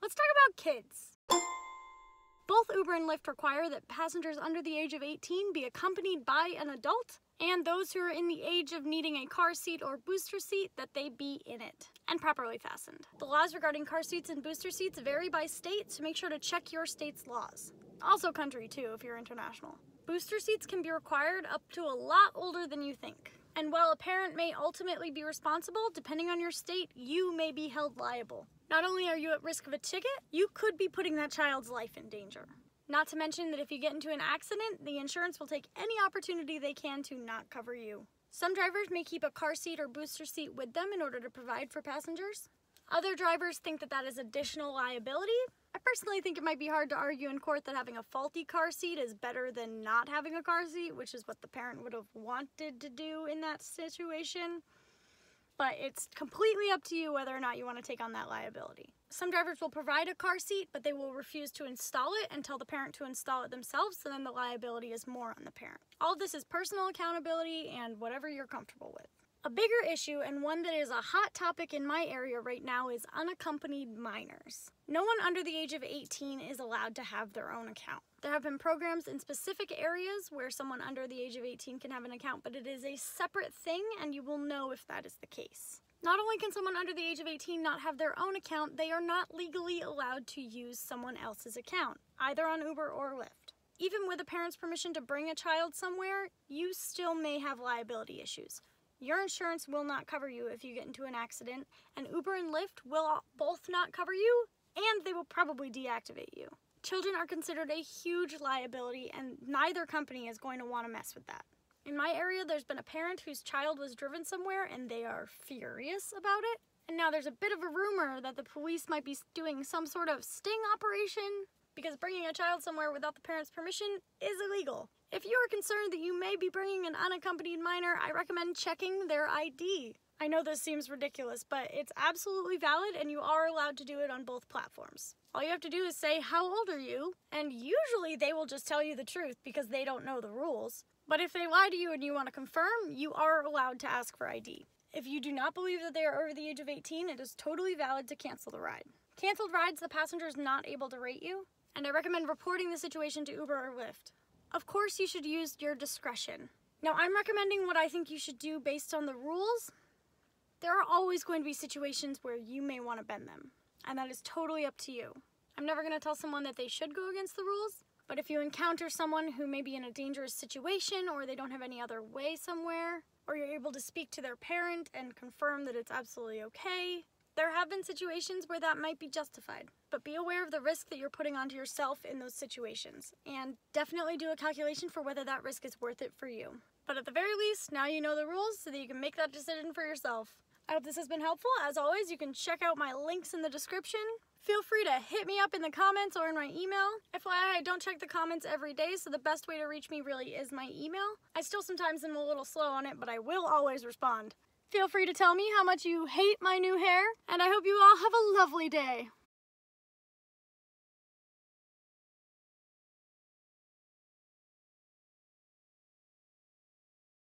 Let's talk about kids. Both Uber and Lyft require that passengers under the age of 18 be accompanied by an adult, and those who are in the age of needing a car seat or booster seat, that they be in it and properly fastened. The laws regarding car seats and booster seats vary by state, so make sure to check your state's laws. Also country too, if you're international. Booster seats can be required up to a lot older than you think. And while a parent may ultimately be responsible, depending on your state, you may be held liable. Not only are you at risk of a ticket, you could be putting that child's life in danger. Not to mention that if you get into an accident, the insurance will take any opportunity they can to not cover you. Some drivers may keep a car seat or booster seat with them in order to provide for passengers. Other drivers think that that is additional liability. I personally think it might be hard to argue in court that having a faulty car seat is better than not having a car seat, which is what the parent would have wanted to do in that situation. But it's completely up to you whether or not you want to take on that liability. Some drivers will provide a car seat, but they will refuse to install it and tell the parent to install it themselves, so then the liability is more on the parent. All of this is personal accountability and whatever you're comfortable with. A bigger issue, and one that is a hot topic in my area right now, is unaccompanied minors. No one under the age of 18 is allowed to have their own account. There have been programs in specific areas where someone under the age of 18 can have an account, but it is a separate thing, and you will know if that is the case. Not only can someone under the age of 18 not have their own account, they are not legally allowed to use someone else's account, either on Uber or Lyft. Even with a parent's permission to bring a child somewhere, you still may have liability issues. Your insurance will not cover you if you get into an accident, and Uber and Lyft will both not cover you, and they will probably deactivate you. Children are considered a huge liability, and neither company is going to want to mess with that. In my area, there's been a parent whose child was driven somewhere, and they are furious about it. And now there's a bit of a rumor that the police might be doing some sort of sting operation, because bringing a child somewhere without the parent's permission is illegal. If you are concerned that you may be bringing an unaccompanied minor, I recommend checking their ID. I know this seems ridiculous, but it's absolutely valid, and you are allowed to do it on both platforms. All you have to do is say, "How old are you?" And usually they will just tell you the truth because they don't know the rules. But if they lie to you and you want to confirm, you are allowed to ask for ID. If you do not believe that they are over the age of 18, it is totally valid to cancel the ride. Canceled rides, the passenger is not able to rate you, and I recommend reporting the situation to Uber or Lyft. Of course, you should use your discretion. Now, I'm recommending what I think you should do based on the rules. There are always going to be situations where you may want to bend them, and that is totally up to you. I'm never going to tell someone that they should go against the rules, but if you encounter someone who may be in a dangerous situation, or they don't have any other way somewhere, or you're able to speak to their parent and confirm that it's absolutely okay, there have been situations where that might be justified. But be aware of the risk that you're putting onto yourself in those situations, and definitely do a calculation for whether that risk is worth it for you. But at the very least, now you know the rules so that you can make that decision for yourself. I hope this has been helpful. As always, you can check out my links in the description. Feel free to hit me up in the comments or in my email. FYI, I don't check the comments every day, so the best way to reach me really is my email. I still sometimes am a little slow on it, but I will always respond. Feel free to tell me how much you hate my new hair, and I hope you all have a lovely day.